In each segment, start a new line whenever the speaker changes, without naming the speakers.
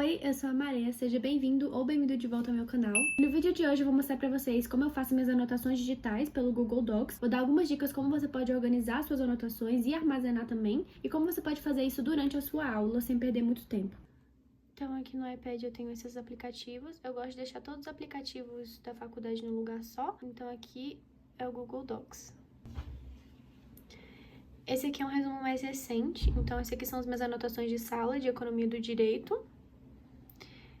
Oi, eu sou a Maria, seja bem-vindo ou bem-vindo de volta ao meu canal. No vídeo de hoje eu vou mostrar pra vocês como eu faço minhas anotações digitais pelo Google Docs. Vou dar algumas dicas como você pode organizar suas anotações e armazenar também, e como você pode fazer isso durante a sua aula sem perder muito tempo. Então aqui no iPad eu tenho esses aplicativos, eu gosto de deixar todos os aplicativos da faculdade num lugar só, então aqui é o Google Docs. Esse aqui é um resumo mais recente, então esse aqui são as minhas anotações de sala de economia do direito.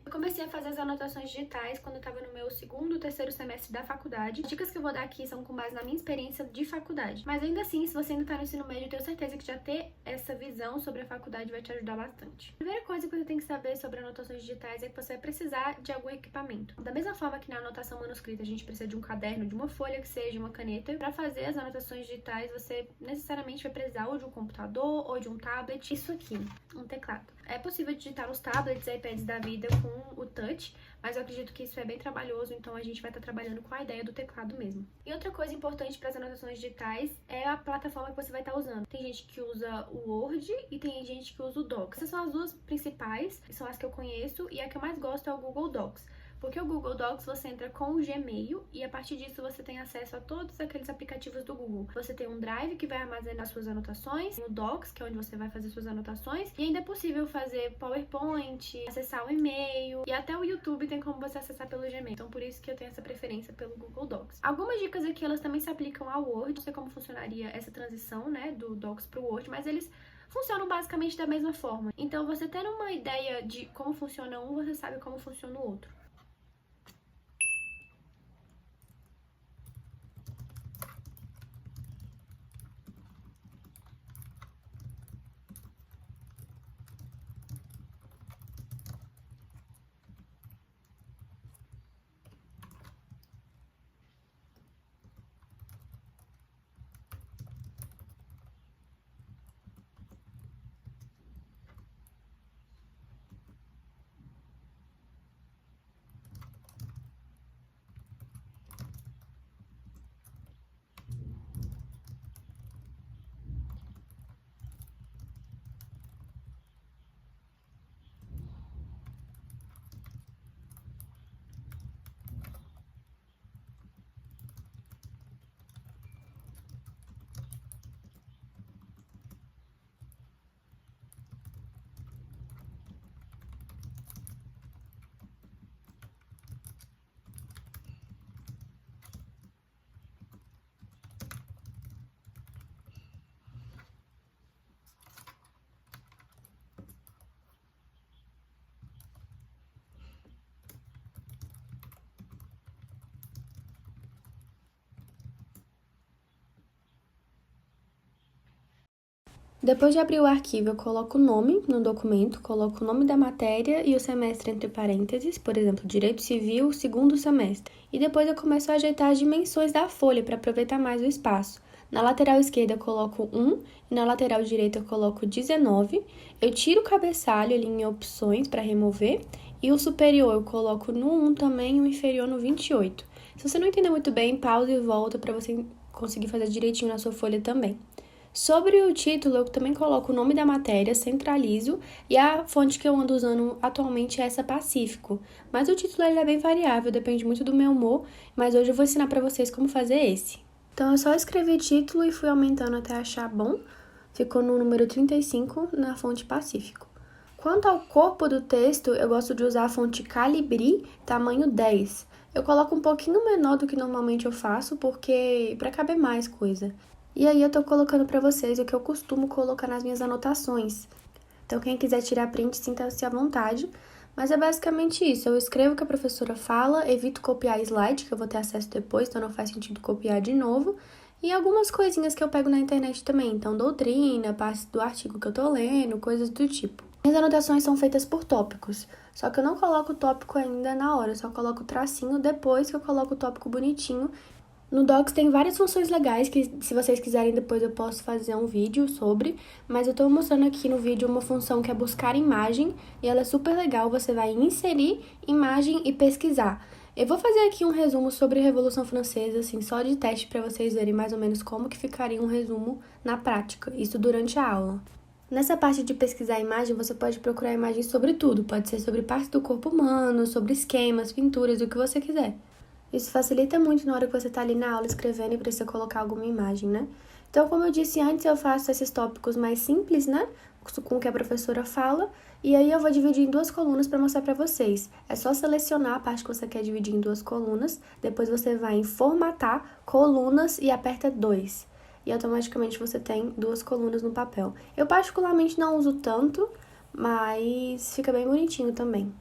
Eu comecei a fazer as anotações digitais quando eu estava no meu segundo ou terceiro semestre da faculdade. As dicas que eu vou dar aqui são com base na minha experiência de faculdade. Mas ainda assim, se você ainda está no ensino médio, eu tenho certeza que já ter essa visão sobre a faculdade vai te ajudar bastante. A primeira coisa que você tem que saber sobre anotações digitais é que você vai precisar de algum equipamento. Da mesma forma que na anotação manuscrita a gente precisa de um caderno, de uma folha que seja, uma caneta, para fazer as anotações digitais você necessariamente vai precisar ou de um computador ou de um tablet. Isso aqui, um teclado. É possível digitar nos tablets e iPads da vida com o touch, mas eu acredito que isso é bem trabalhoso, então a gente vai estar trabalhando com a ideia do teclado mesmo. E outra coisa importante para as anotações digitais é a plataforma que você vai estar usando. Tem gente que usa o Word e tem gente que usa o Docs. Essas são as duas principais, que são as que eu conheço, e a que eu mais gosto é o Google Docs. Porque o Google Docs você entra com o Gmail e a partir disso você tem acesso a todos aqueles aplicativos do Google. Você tem um Drive que vai armazenar suas anotações, o Docs, que é onde você vai fazer suas anotações, e ainda é possível fazer PowerPoint, acessar o e-mail, e até o YouTube tem como você acessar pelo Gmail. Então por isso que eu tenho essa preferência pelo Google Docs. Algumas dicas aqui, elas também se aplicam ao Word, não sei como funcionaria essa transição, né, do Docs pro Word, mas eles funcionam basicamente da mesma forma. Então você tendo uma ideia de como funciona um, você sabe como funciona o outro. Depois de abrir o arquivo, eu coloco o nome no documento, coloco o nome da matéria e o semestre entre parênteses, por exemplo, Direito Civil, segundo semestre. E depois eu começo a ajeitar as dimensões da folha para aproveitar mais o espaço. Na lateral esquerda eu coloco 1 e na lateral direita eu coloco 19. Eu tiro o cabeçalho ali em opções para remover e o superior eu coloco no 1 também e o inferior no 28. Se você não entender muito bem, pausa e volta para você conseguir fazer direitinho na sua folha também. Sobre o título, eu também coloco o nome da matéria, centralizo, e a fonte que eu ando usando atualmente é essa Pacífico. Mas o título ele é bem variável, depende muito do meu humor, mas hoje eu vou ensinar pra vocês como fazer esse. Então eu só escrevi título e fui aumentando até achar bom, ficou no número 35 na fonte Pacífico. Quanto ao corpo do texto, eu gosto de usar a fonte Calibri, tamanho 10. Eu coloco um pouquinho menor do que normalmente eu faço, porque para caber mais coisa. E aí eu tô colocando pra vocês o que eu costumo colocar nas minhas anotações. Então quem quiser tirar print, sinta-se à vontade. Mas é basicamente isso, eu escrevo o que a professora fala, evito copiar slide, que eu vou ter acesso depois, então não faz sentido copiar de novo. E algumas coisinhas que eu pego na internet também, então doutrina, parte do artigo que eu tô lendo, coisas do tipo. Minhas anotações são feitas por tópicos, só que eu não coloco o tópico ainda na hora, eu só coloco o tracinho depois que eu coloco o tópico bonitinho. No Docs tem várias funções legais que, se vocês quiserem, depois eu posso fazer um vídeo sobre, mas eu tô mostrando aqui no vídeo uma função que é buscar imagem, e ela é super legal, você vai inserir imagem e pesquisar. Eu vou fazer aqui um resumo sobre a Revolução Francesa, assim, só de teste para vocês verem mais ou menos como que ficaria um resumo na prática, isso durante a aula. Nessa parte de pesquisar a imagem, você pode procurar imagens sobre tudo. Pode ser sobre partes do corpo humano, sobre esquemas, pinturas, o que você quiser. Isso facilita muito na hora que você está ali na aula escrevendo e precisa colocar alguma imagem, né? Então, como eu disse antes, eu faço esses tópicos mais simples, né? Com o que a professora fala. E aí eu vou dividir em duas colunas para mostrar para vocês. É só selecionar a parte que você quer dividir em duas colunas. Depois você vai em formatar colunas e aperta 2. E automaticamente você tem duas colunas no papel. Eu particularmente não uso tanto, mas fica bem bonitinho também.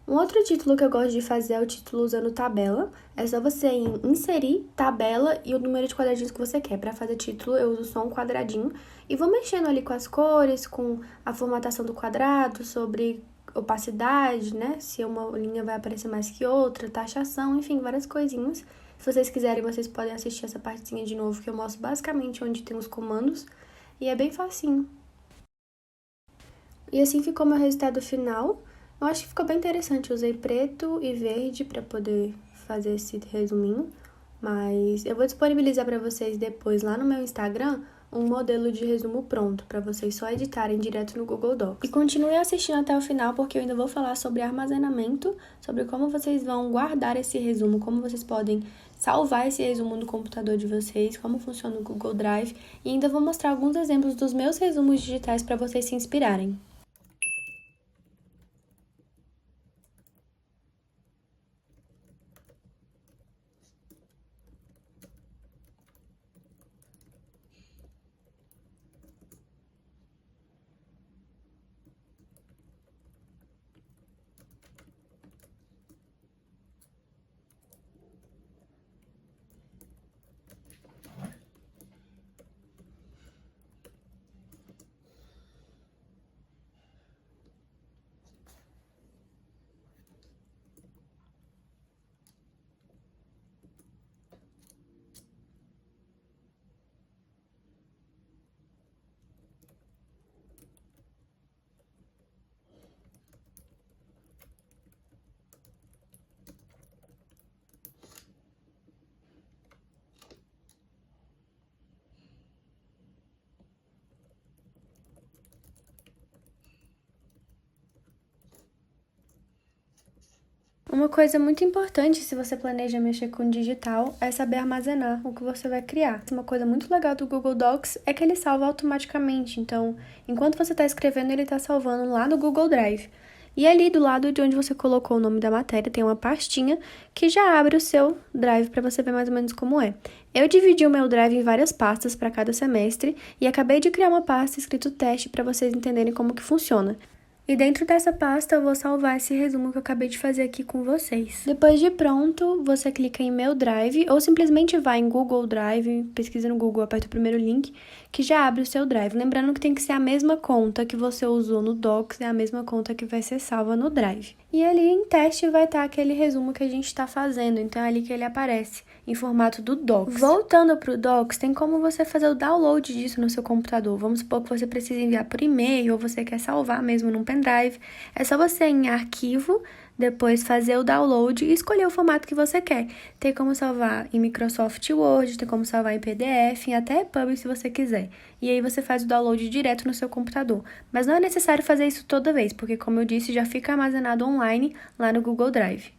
Um outro título que eu gosto de fazer é o título usando tabela. É só você inserir tabela e o número de quadradinhos que você quer. Para fazer título, eu uso só um quadradinho e vou mexendo ali com as cores, com a formatação do quadrado, sobre opacidade, né? Se uma linha vai aparecer mais que outra, taxação, enfim, várias coisinhas. Se vocês quiserem, vocês podem assistir essa partezinha de novo, que eu mostro basicamente onde tem os comandos. E é bem facinho. E assim ficou meu resultado final. Eu acho que ficou bem interessante. Eu usei preto e verde para poder fazer esse resuminho. Mas eu vou disponibilizar para vocês depois lá no meu Instagram um modelo de resumo pronto, para vocês só editarem direto no Google Docs. E continue assistindo até o final, porque eu ainda vou falar sobre armazenamento, sobre como vocês vão guardar esse resumo, como vocês podem salvar esse resumo no computador de vocês, como funciona o Google Drive, e ainda vou mostrar alguns exemplos dos meus resumos digitais para vocês se inspirarem. Uma coisa muito importante se você planeja mexer com digital é saber armazenar o que você vai criar. Uma coisa muito legal do Google Docs é que ele salva automaticamente, então, enquanto você está escrevendo, ele está salvando lá no Google Drive. E ali do lado de onde você colocou o nome da matéria, tem uma pastinha que já abre o seu Drive para você ver mais ou menos como é. Eu dividi o meu Drive em várias pastas para cada semestre e acabei de criar uma pasta escrito teste para vocês entenderem como que funciona. E dentro dessa pasta eu vou salvar esse resumo que eu acabei de fazer aqui com vocês. Depois de pronto, você clica em Meu Drive ou simplesmente vai em Google Drive, pesquisa no Google, aperta o primeiro link, que já abre o seu Drive. Lembrando que tem que ser a mesma conta que você usou no Docs, é a mesma conta que vai ser salva no Drive. E ali em teste vai estar aquele resumo que a gente está fazendo, então é ali que ele aparece, em formato do Docs. Voltando para o Docs, tem como você fazer o download disso no seu computador. Vamos supor que você precisa enviar por e-mail ou você quer salvar mesmo num pendrive. É só você ir em arquivo, depois fazer o download e escolher o formato que você quer. Tem como salvar em Microsoft Word, tem como salvar em PDF, em até EPUB se você quiser. E aí você faz o download direto no seu computador. Mas não é necessário fazer isso toda vez, porque como eu disse, já fica armazenado online lá no Google Drive.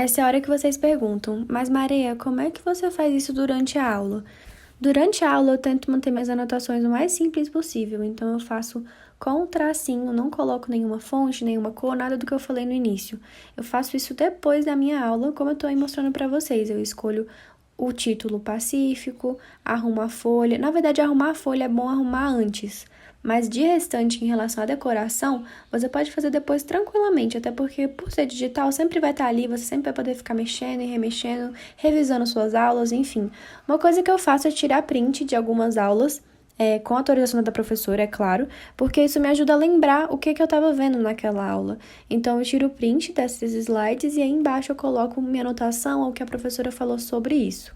Essa é a hora que vocês perguntam, mas Maria, como é que você faz isso durante a aula? Durante a aula, eu tento manter minhas anotações o mais simples possível, então eu faço com um tracinho, não coloco nenhuma fonte, nenhuma cor, nada do que eu falei no início. Eu faço isso depois da minha aula, como eu estou aí mostrando para vocês. Eu escolho o título pacífico, arrumo a folha. Na verdade, arrumar a folha é bom arrumar antes, mas de restante, em relação à decoração, você pode fazer depois tranquilamente, até porque por ser digital, sempre vai estar ali, você sempre vai poder ficar mexendo e remexendo, revisando suas aulas, enfim. Uma coisa que eu faço é tirar print de algumas aulas, com a autorização da professora, é claro, porque isso me ajuda a lembrar o que eu estava vendo naquela aula. Então, eu tiro o print desses slides e aí embaixo eu coloco minha anotação ou o que a professora falou sobre isso.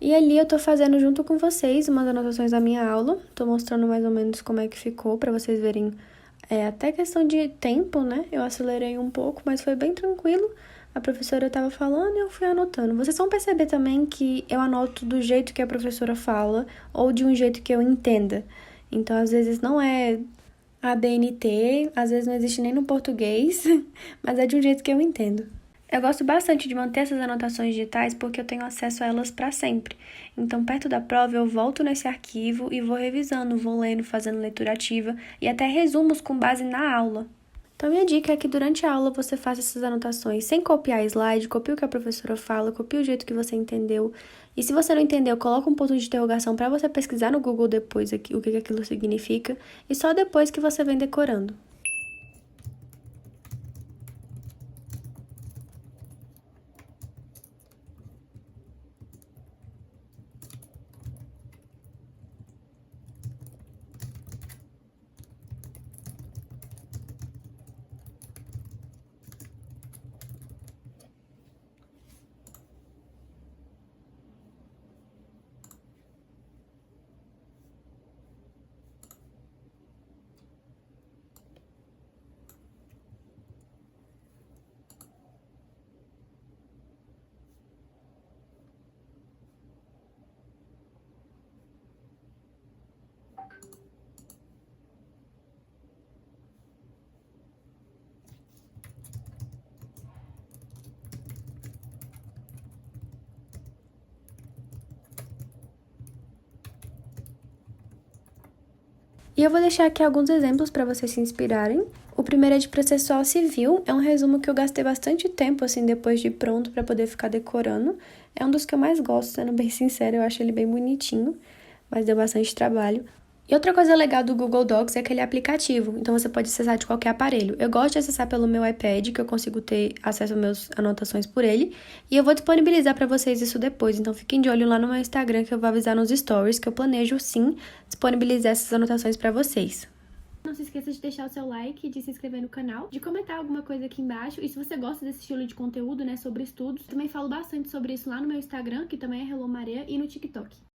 E ali eu tô fazendo junto com vocês umas anotações da minha aula, tô mostrando mais ou menos como é que ficou, para vocês verem até questão de tempo, né? Eu acelerei um pouco, mas foi bem tranquilo. A professora estava falando e eu fui anotando. Vocês vão perceber também que eu anoto do jeito que a professora fala ou de um jeito que eu entenda. Então, às vezes não é ABNT, às vezes não existe nem no português, mas é de um jeito que eu entendo. Eu gosto bastante de manter essas anotações digitais porque eu tenho acesso a elas para sempre. Então, perto da prova, eu volto nesse arquivo e vou revisando, vou lendo, fazendo leitura ativa e até resumos com base na aula. Então, minha dica é que durante a aula você faça essas anotações sem copiar slide, copie o que a professora fala, copie o jeito que você entendeu. E se você não entendeu, coloca um ponto de interrogação para você pesquisar no Google depois o que aquilo significa e só depois que você vem decorando. E eu vou deixar aqui alguns exemplos para vocês se inspirarem. O primeiro é de processual civil, é um resumo que eu gastei bastante tempo, assim, depois de pronto, para poder ficar decorando. É um dos que eu mais gosto, sendo bem sincera, eu acho ele bem bonitinho, mas deu bastante trabalho. E outra coisa legal do Google Docs é que ele é aplicativo, então você pode acessar de qualquer aparelho. Eu gosto de acessar pelo meu iPad, que eu consigo ter acesso às minhas anotações por ele, e eu vou disponibilizar para vocês isso depois, então fiquem de olho lá no meu Instagram que eu vou avisar nos stories que eu planejo sim disponibilizar essas anotações para vocês. Não se esqueça de deixar o seu like, de se inscrever no canal, de comentar alguma coisa aqui embaixo. E se você gosta desse estilo de conteúdo, né, sobre estudos, também falo bastante sobre isso lá no meu Instagram, que também é Hello Maria, e no TikTok.